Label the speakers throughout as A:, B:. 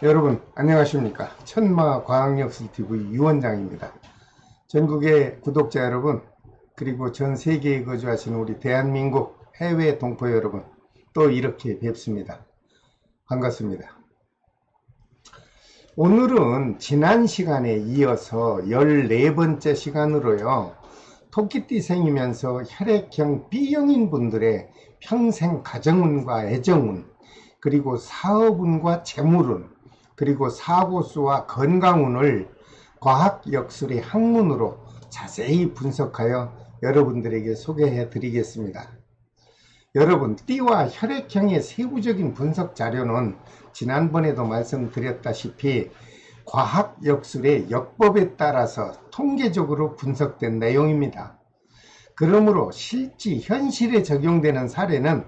A: 여러분 안녕하십니까. 천마과학역술TV 유원장입니다. 전국의 구독자 여러분, 그리고 전 세계에 거주하시는 우리 대한민국 해외 동포 여러분, 또 이렇게 뵙습니다. 반갑습니다. 오늘은 지난 시간에 이어서 14번째 시간으로요, 토끼띠 생이면서 혈액형 B형인 분들의 평생 가정운과 애정운, 그리고 사업운과 재물운, 그리고 사고수와 건강운을 과학역술의 학문으로 자세히 분석하여 여러분들에게 소개해 드리겠습니다. 여러분, 띠와 혈액형의 세부적인 분석 자료는 지난번에도 말씀드렸다시피 과학역술의 역법에 따라서 통계적으로 분석된 내용입니다. 그러므로 실제 현실에 적용되는 사례는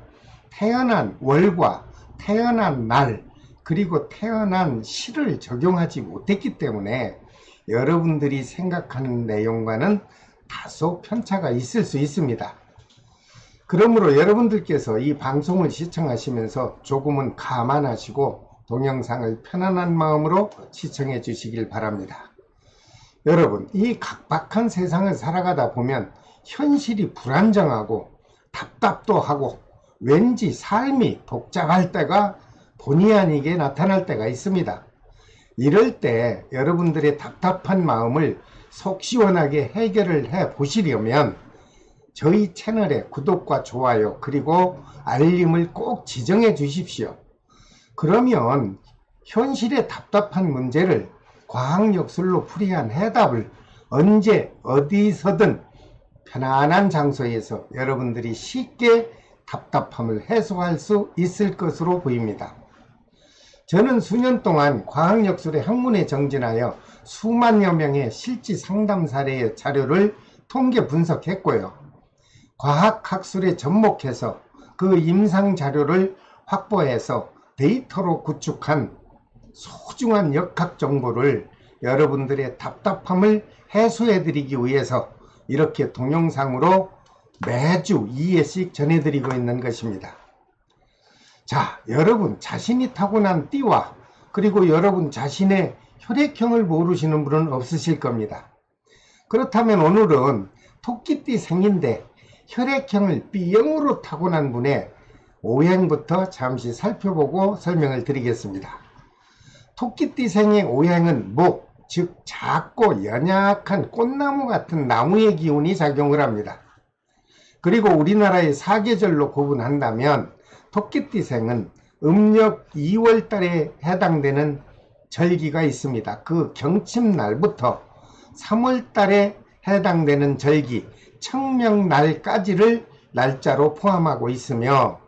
A: 태어난 월과 태어난 날, 그리고 태어난 시를 적용하지 못했기 때문에 여러분들이 생각하는 내용과는 다소 편차가 있을 수 있습니다. 그러므로 여러분들께서 이 방송을 시청하시면서 조금은 감안하시고 동영상을 편안한 마음으로 시청해 주시길 바랍니다. 여러분, 이 각박한 세상을 살아가다 보면 현실이 불안정하고 답답도 하고 왠지 삶이 복잡할 때가 본의 아니게 나타날 때가 있습니다. 이럴 때 여러분들의 답답한 마음을 속 시원하게 해결을 해 보시려면 저희 채널에 구독과 좋아요 그리고 알림을 꼭 지정해 주십시오. 그러면 현실의 답답한 문제를 과학역술로 풀이한 해답을 언제 어디서든 편안한 장소에서 여러분들이 쉽게 답답함을 해소할 수 있을 것으로 보입니다. 저는 수년 동안 과학역술의 학문에 정진하여 수만여 명의 실제 상담 사례의 자료를 통계 분석했고요, 과학학술에 접목해서 그 임상 자료를 확보해서 데이터로 구축한 소중한 역학 정보를 여러분들의 답답함을 해소해 드리기 위해서 이렇게 동영상으로 매주 2회씩 전해드리고 있는 것입니다. 자, 여러분 자신이 타고난 띠와 그리고 여러분 자신의 혈액형을 모르시는 분은 없으실 겁니다. 그렇다면 오늘은 토끼띠 생인데 혈액형을 B형으로 타고난 분의 오행부터 잠시 살펴보고 설명을 드리겠습니다. 토끼띠 생의 오행은 목, 즉 작고 연약한 꽃나무 같은 나무의 기운이 작용을 합니다. 그리고 우리나라의 사계절로 구분한다면 토끼띠 생은 음력 2월 달에 해당되는 절기가 있습니다. 그 경칩날부터 3월 달에 해당되는 절기 청명날까지를 날짜로 포함하고 있으며,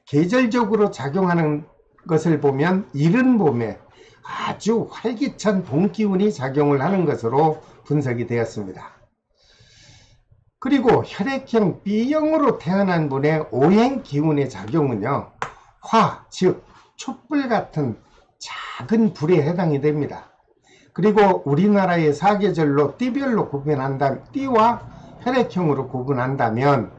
A: 계절적으로 작용하는 것을 보면 이른 봄에 아주 활기찬 봄 기운이 작용을 하는 것으로 분석이 되었습니다. 그리고 혈액형 B형으로 태어난 분의 오행 기운의 작용은요, 화, 즉 촛불 같은 작은 불에 해당이 됩니다. 그리고 우리나라의 사계절로 띠별로 구분한다면, 띠와 혈액형으로 구분한다면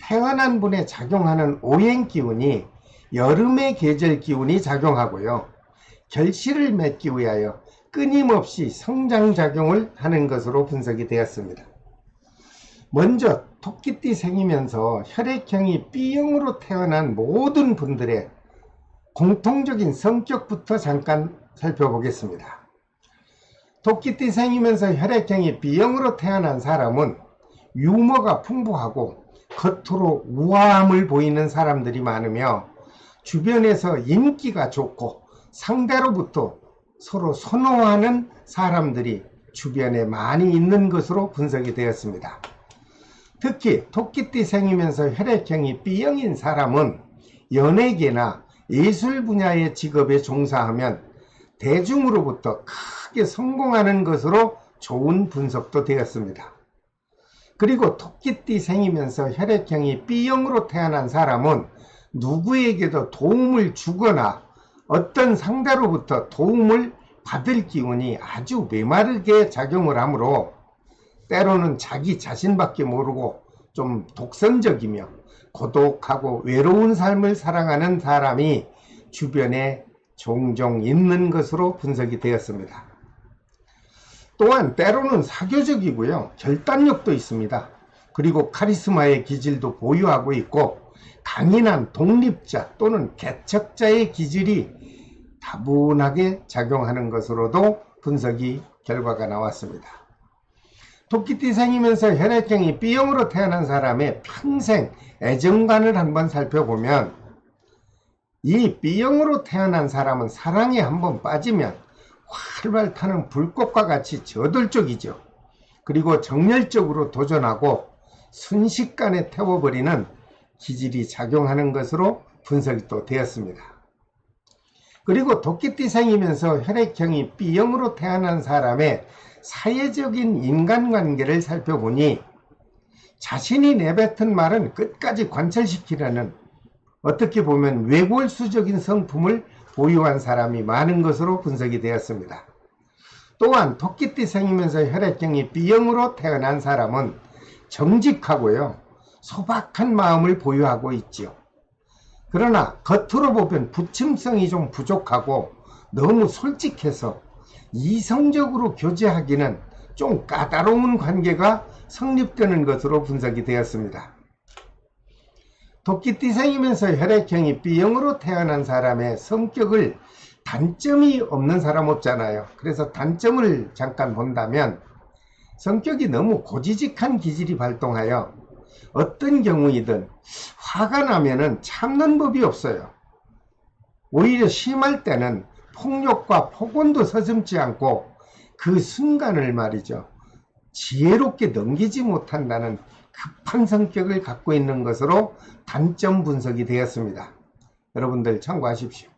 A: 태어난 분에 작용하는 오행 기운이 여름의 계절 기운이 작용하고요, 결실을 맺기 위하여 끊임없이 성장작용을 하는 것으로 분석이 되었습니다. 먼저 토끼띠 생이면서 혈액형이 B형으로 태어난 모든 분들의 공통적인 성격부터 잠깐 살펴보겠습니다. 토끼띠 생이면서 혈액형이 B형으로 태어난 사람은 유머가 풍부하고 겉으로 우아함을 보이는 사람들이 많으며 주변에서 인기가 좋고 상대로부터 서로 선호하는 사람들이 주변에 많이 있는 것으로 분석이 되었습니다. 특히 토끼띠 생이면서 혈액형이 B형인 사람은 연예계나 예술 분야의 직업에 종사하면 대중으로부터 크게 성공하는 것으로 좋은 분석도 되었습니다. 그리고 토끼띠 생이면서 혈액형이 B형으로 태어난 사람은 누구에게도 도움을 주거나 어떤 상대로부터 도움을 받을 기운이 아주 메마르게 작용을 하므로 때로는 자기 자신밖에 모르고 좀 독선적이며 고독하고 외로운 삶을 살아가는 사람이 주변에 종종 있는 것으로 분석이 되었습니다. 또한 때로는 사교적이고요. 결단력도 있습니다. 그리고 카리스마의 기질도 보유하고 있고 강인한 독립자 또는 개척자의 기질이 다분하게 작용하는 것으로도 분석이 결과가 나왔습니다. 토끼띠생이면서 혈액형이 B형으로 태어난 사람의 평생 애정관을 한번 살펴보면 이 B형으로 태어난 사람은 사랑에 한번 빠지면 활발 타는 불꽃과 같이 저돌적이죠. 그리고 정열적으로 도전하고 순식간에 태워버리는 기질이 작용하는 것으로 분석이 또 되었습니다. 그리고 토끼띠생이면서 혈액형이 B형으로 태어난 사람의 사회적인 인간관계를 살펴보니 자신이 내뱉은 말은 끝까지 관철시키려는 어떻게 보면 외골수적인 성품을 보유한 사람이 많은 것으로 분석이 되었습니다. 또한 토끼띠생이면서 혈액형이 B형으로 태어난 사람은 정직하고요. 소박한 마음을 보유하고 있지요. 그러나 겉으로 보면 부침성이 좀 부족하고 너무 솔직해서 이성적으로 교제하기는 좀 까다로운 관계가 성립되는 것으로 분석이 되었습니다. 토끼띠생이면서 혈액형이 B형으로 태어난 사람의 성격을 단점이 없는 사람 없잖아요. 그래서 단점을 잠깐 본다면 성격이 너무 고지식한 기질이 발동하여 어떤 경우이든 화가 나면은 참는 법이 없어요. 오히려 심할 때는 폭력과 폭언도 서슴지 않고 그 순간을 말이죠. 지혜롭게 넘기지 못한다는 급한 성격을 갖고 있는 것으로 단점 분석이 되었습니다. 여러분들 참고하십시오.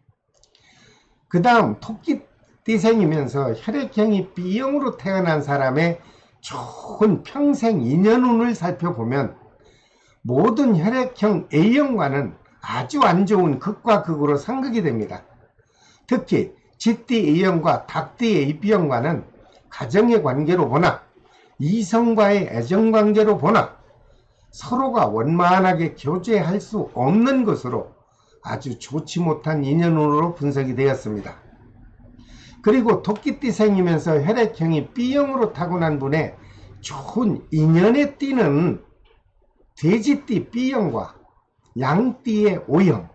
A: 그 다음 토끼띠생이면서 혈액형이 B형으로 태어난 사람의 좋은 평생 인연운을 살펴보면 모든 혈액형 A형과는 아주 안 좋은 극과 극으로 상극이 됩니다. 특히 쥐띠 A형과 닭띠 AB형과는 가정의 관계로 보나 이성과의 애정관계로 보나 서로가 원만하게 교제할 수 없는 것으로 아주 좋지 못한 인연운으로 분석이 되었습니다. 그리고 토끼띠생이면서 혈액형이 B형으로 타고난 분의 좋은 인연에 띄는 돼지띠 B형과 양띠의 O형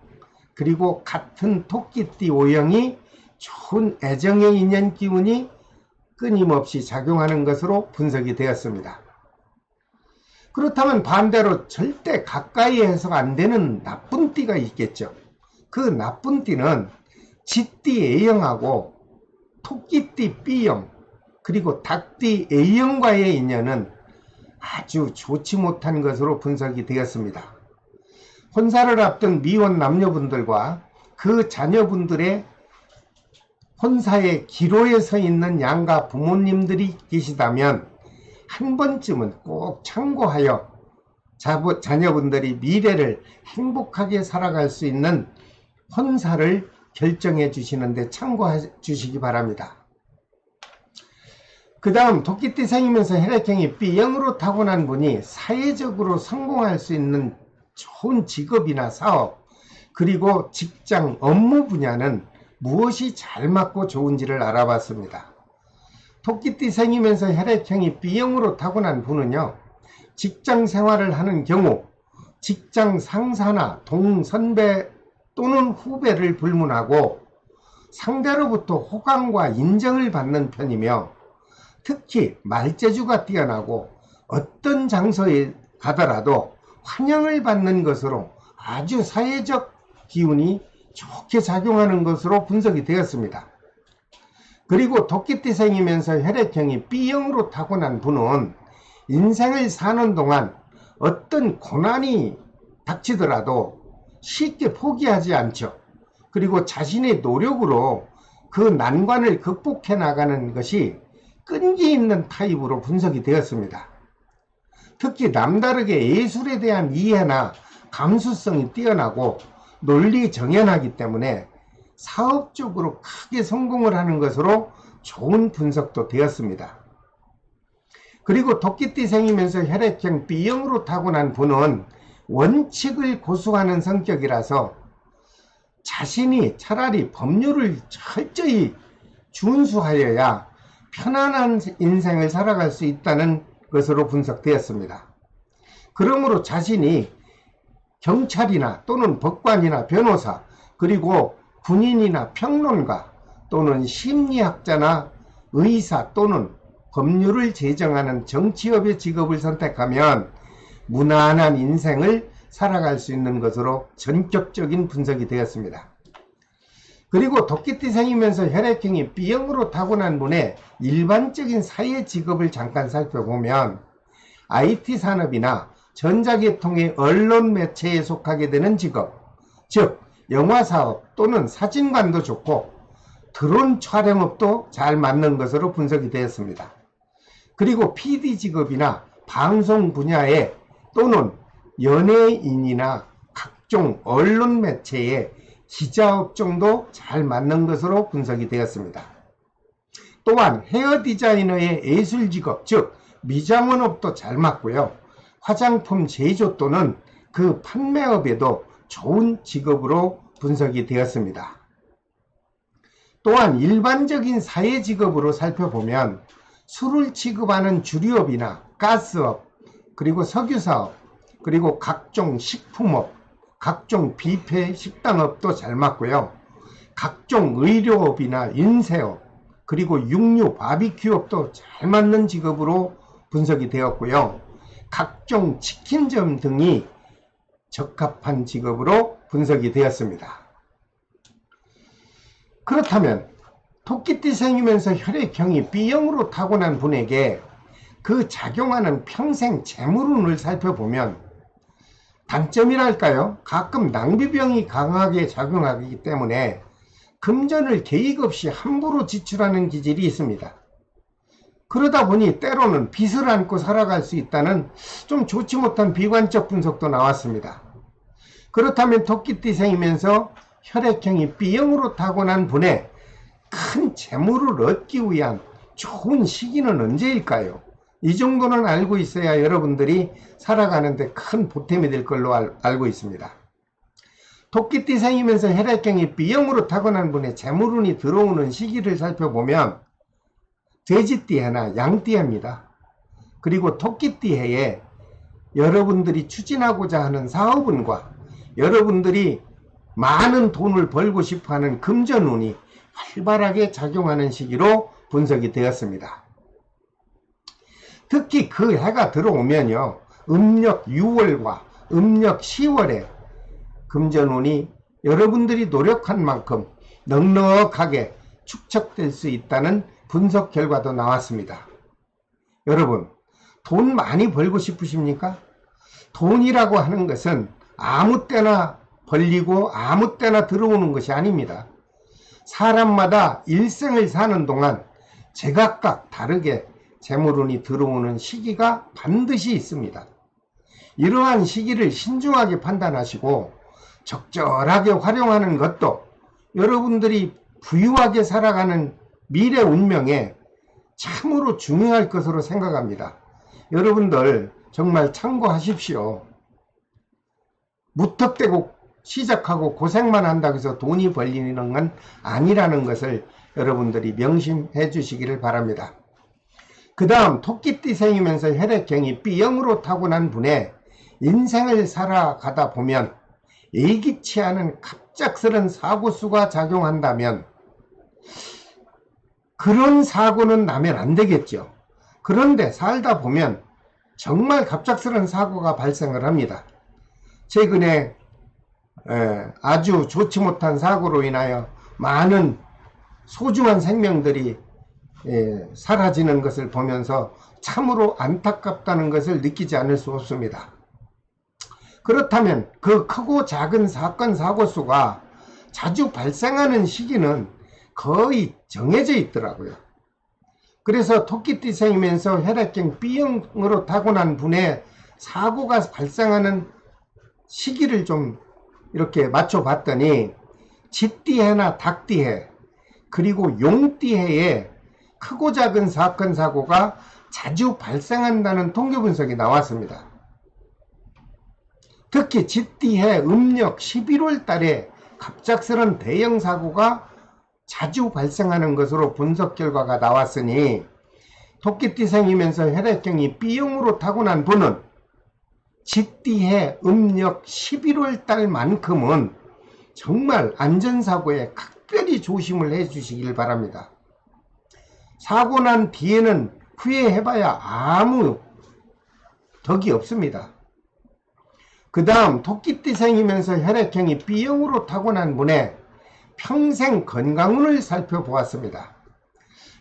A: 그리고 같은 토끼띠 O형이 좋은 애정의 인연 기운이 끊임없이 작용하는 것으로 분석이 되었습니다. 그렇다면 반대로 절대 가까이 해서 안 되는 나쁜 띠가 있겠죠. 그 나쁜 띠는 쥐띠 A형하고 토끼띠 B형 그리고 닭띠 A형과의 인연은 아주 좋지 못한 것으로 분석이 되었습니다. 혼사를 앞둔 미혼 남녀분들과 그 자녀분들의 혼사의 기로에 서 있는 양가 부모님들이 계시다면 한 번쯤은 꼭 참고하여 자녀분들이 미래를 행복하게 살아갈 수 있는 혼사를 결정해 주시는데 참고해 주시기 바랍니다. 그 다음 토끼띠생이면서 혈액형이 B형으로 타고난 분이 사회적으로 성공할 수 있는 좋은 직업이나 사업 그리고 직장 업무 분야는 무엇이 잘 맞고 좋은지를 알아봤습니다. 토끼띠생이면서 혈액형이 B형으로 타고난 분은요, 직장 생활을 하는 경우 직장 상사나 동선배 또는 후배를 불문하고 상대로부터 호감과 인정을 받는 편이며 특히 말재주가 뛰어나고 어떤 장소에 가더라도 환영을 받는 것으로 아주 사회적 기운이 좋게 작용하는 것으로 분석이 되었습니다. 그리고 토끼띠생이면서 혈액형이 B형으로 타고난 분은 인생을 사는 동안 어떤 고난이 닥치더라도 쉽게 포기하지 않죠. 그리고 자신의 노력으로 그 난관을 극복해 나가는 것이 끈기 있는 타입으로 분석이 되었습니다. 특히 남다르게 예술에 대한 이해나 감수성이 뛰어나고 논리 정연하기 때문에 사업적으로 크게 성공을 하는 것으로 좋은 분석도 되었습니다. 그리고 토끼띠생이면서 혈액형 B형으로 타고난 분은 원칙을 고수하는 성격이라서 자신이 차라리 법률을 철저히 준수하여야 편안한 인생을 살아갈 수 있다는 것으로 분석되었습니다. 그러므로 자신이 경찰이나 또는 법관이나 변호사, 그리고 군인이나 평론가 또는 심리학자나 의사 또는 법률을 제정하는 정치업의 직업을 선택하면 무난한 인생을 살아갈 수 있는 것으로 전격적인 분석이 되었습니다. 그리고 토끼띠생이면서 혈액형이 B형으로 타고난 분의 일반적인 사회 직업을 잠깐 살펴보면 IT 산업이나 전자계통의 언론 매체에 속하게 되는 직업, 즉 영화사업 또는 사진관도 좋고 드론 촬영업도 잘 맞는 것으로 분석이 되었습니다. 그리고 PD 직업이나 방송 분야에 또는 연예인이나 각종 언론 매체의 기자업종도 잘 맞는 것으로 분석이 되었습니다. 또한 헤어 디자이너의 예술 직업, 즉 미장원업도 잘 맞고요. 화장품 제조 또는 그 판매업에도 좋은 직업으로 분석이 되었습니다. 또한 일반적인 사회 직업으로 살펴보면 술을 취급하는 주류업이나 가스업, 그리고 석유사업, 그리고 각종 식품업, 각종 뷔페 식당업도 잘 맞고요. 각종 의료업이나 인쇄업, 그리고 육류 바비큐업도 잘 맞는 직업으로 분석이 되었고요. 각종 치킨점 등이 적합한 직업으로 분석이 되었습니다. 그렇다면 토끼띠생이면서 혈액형이 B형으로 타고난 분에게 그 작용하는 평생 재물운을 살펴보면 단점이랄까요? 가끔 낭비병이 강하게 작용하기 때문에 금전을 계획 없이 함부로 지출하는 기질이 있습니다. 그러다 보니 때로는 빚을 안고 살아갈 수 있다는 좀 좋지 못한 비관적 분석도 나왔습니다. 그렇다면 토끼띠생이면서 혈액형이 B형으로 타고난 분의 큰 재물을 얻기 위한 좋은 시기는 언제일까요? 이 정도는 알고 있어야 여러분들이 살아가는데 큰 보탬이 될 걸로 알고 있습니다. 토끼띠생이면서 혈액형이 B형으로 타고난 분의 재물운이 들어오는 시기를 살펴보면 돼지띠해나 양띠해입니다. 그리고 토끼띠해에 여러분들이 추진하고자 하는 사업운과 여러분들이 많은 돈을 벌고 싶어하는 금전운이 활발하게 작용하는 시기로 분석이 되었습니다. 특히 그 해가 들어오면요, 음력 6월과 음력 10월에 금전운이 여러분들이 노력한 만큼 넉넉하게 축적될 수 있다는 분석 결과도 나왔습니다. 여러분, 돈 많이 벌고 싶으십니까? 돈이라고 하는 것은 아무 때나 벌리고 아무 때나 들어오는 것이 아닙니다. 사람마다 일생을 사는 동안 제각각 다르게 재물운이 들어오는 시기가 반드시 있습니다. 이러한 시기를 신중하게 판단하시고 적절하게 활용하는 것도 여러분들이 부유하게 살아가는 미래 운명에 참으로 중요할 것으로 생각합니다. 여러분들 정말 참고하십시오. 무턱대고 시작하고 고생만 한다고 해서 돈이 벌리는 건 아니라는 것을 여러분들이 명심해 주시기를 바랍니다. 그 다음 토끼띠생이면서 혈액형이 B형으로 타고난 분의 인생을 살아가다 보면 예기치 않은 갑작스런 사고수가 작용한다면 그런 사고는 나면 안 되겠죠. 그런데 살다 보면 정말 갑작스런 사고가 발생을 합니다. 최근에 아주 좋지 못한 사고로 인하여 많은 소중한 생명들이 사라지는 것을 보면서 참으로 안타깝다는 것을 느끼지 않을 수 없습니다. 그렇다면 그 크고 작은 사건 사고 수가 자주 발생하는 시기는 거의 정해져 있더라고요. 그래서 토끼띠생이면서 혈액형 B형으로 타고난 분의 사고가 발생하는 시기를 좀 이렇게 맞춰 봤더니 쥐띠해나 닭띠해 그리고 용띠해에 크고 작은 사건 사고가 자주 발생한다는 통계 분석이 나왔습니다. 특히 쥐띠해 음력 11월 달에 갑작스런 대형 사고가 자주 발생하는 것으로 분석 결과가 나왔으니 토끼띠 생이면서 혈액형이 B형으로 타고난 분은 직띠해 음력 11월 달만큼은 정말 안전사고에 각별히 조심을 해 주시길 바랍니다. 사고 난 뒤에는 후회해봐야 아무 덕이 없습니다. 그 다음 토끼띠 생이면서 혈액형이 B형으로 타고난 분의 평생 건강운을 살펴보았습니다.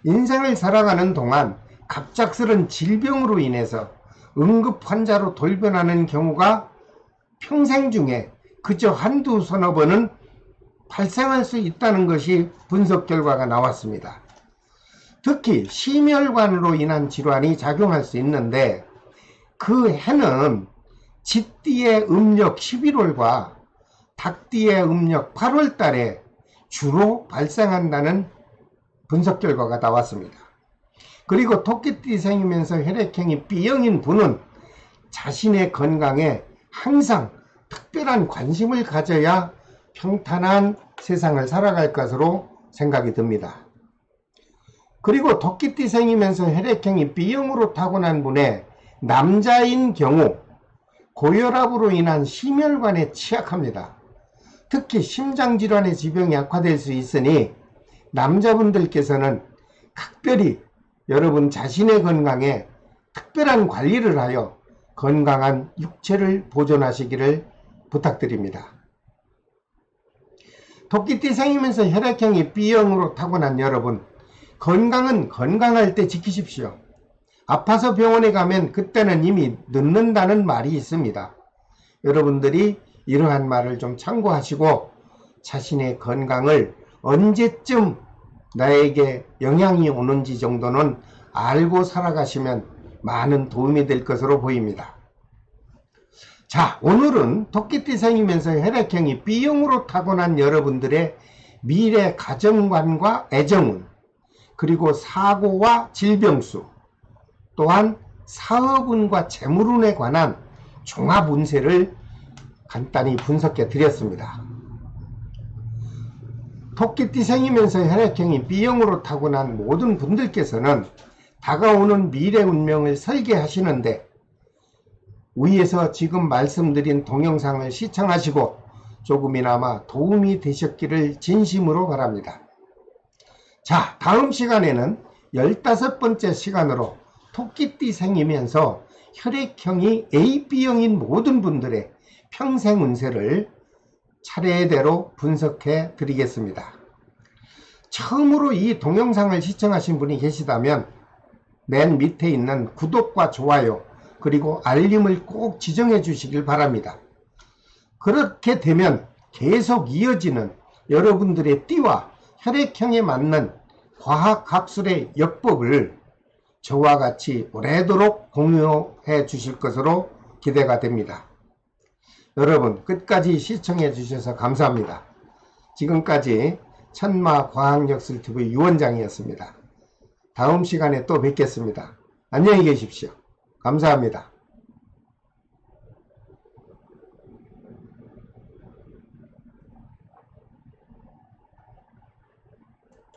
A: 인생을 살아가는 동안 갑작스런 질병으로 인해서 응급 환자로 돌변하는 경우가 평생 중에 그저 한두 서너 번은 발생할 수 있다는 것이 분석 결과가 나왔습니다. 특히 심혈관으로 인한 질환이 작용할 수 있는데 그 해는 쥐띠의 음력 11월과 닭띠의 음력 8월 달에 주로 발생한다는 분석 결과가 나왔습니다. 그리고 토끼띠 생이면서 혈액형이 B형인 분은 자신의 건강에 항상 특별한 관심을 가져야 평탄한 세상을 살아갈 것으로 생각이 듭니다. 그리고 토끼띠 생이면서 혈액형이 B형으로 타고난 분의 남자인 경우 고혈압으로 인한 심혈관에 취약합니다. 특히 심장질환의 지병이 악화될 수 있으니 남자분들께서는 각별히 여러분 자신의 건강에 특별한 관리를 하여 건강한 육체를 보존하시기를 부탁드립니다. 토끼띠 생이면서 혈액형이 B형으로 타고난 여러분, 건강은 건강할 때 지키십시오. 아파서 병원에 가면 그때는 이미 늦는다는 말이 있습니다. 여러분들이 이러한 말을 좀 참고하시고 자신의 건강을 언제쯤 나에게 영향이 오는지 정도는 알고 살아가시면 많은 도움이 될 것으로 보입니다. 자, 오늘은 토끼띠 생이면서 혈액형이 B형으로 타고난 여러분들의 미래 가정관과 애정운, 그리고 사고와 질병수, 또한 사업운과 재물운에 관한 종합운세를 간단히 분석해 드렸습니다. 토끼띠 생이면서 혈액형이 B형으로 타고난 모든 분들께서는 다가오는 미래 운명을 설계하시는데 위에서 지금 말씀드린 동영상을 시청하시고 조금이나마 도움이 되셨기를 진심으로 바랍니다. 자, 다음 시간에는 15번째 시간으로 토끼띠 생이면서 혈액형이 AB형인 모든 분들의 평생 운세를 차례대로 분석해 드리겠습니다. 처음으로 이 동영상을 시청하신 분이 계시다면 맨 밑에 있는 구독과 좋아요 그리고 알림을 꼭 지정해 주시길 바랍니다. 그렇게 되면 계속 이어지는 여러분들의 띠와 혈액형에 맞는 과학학술의 역법을 저와 같이 오래도록 공유해 주실 것으로 기대가 됩니다. 여러분 끝까지 시청해 주셔서 감사합니다. 지금까지 천마과학역술TV 유원장이었습니다. 다음 시간에 또 뵙겠습니다. 안녕히 계십시오. 감사합니다.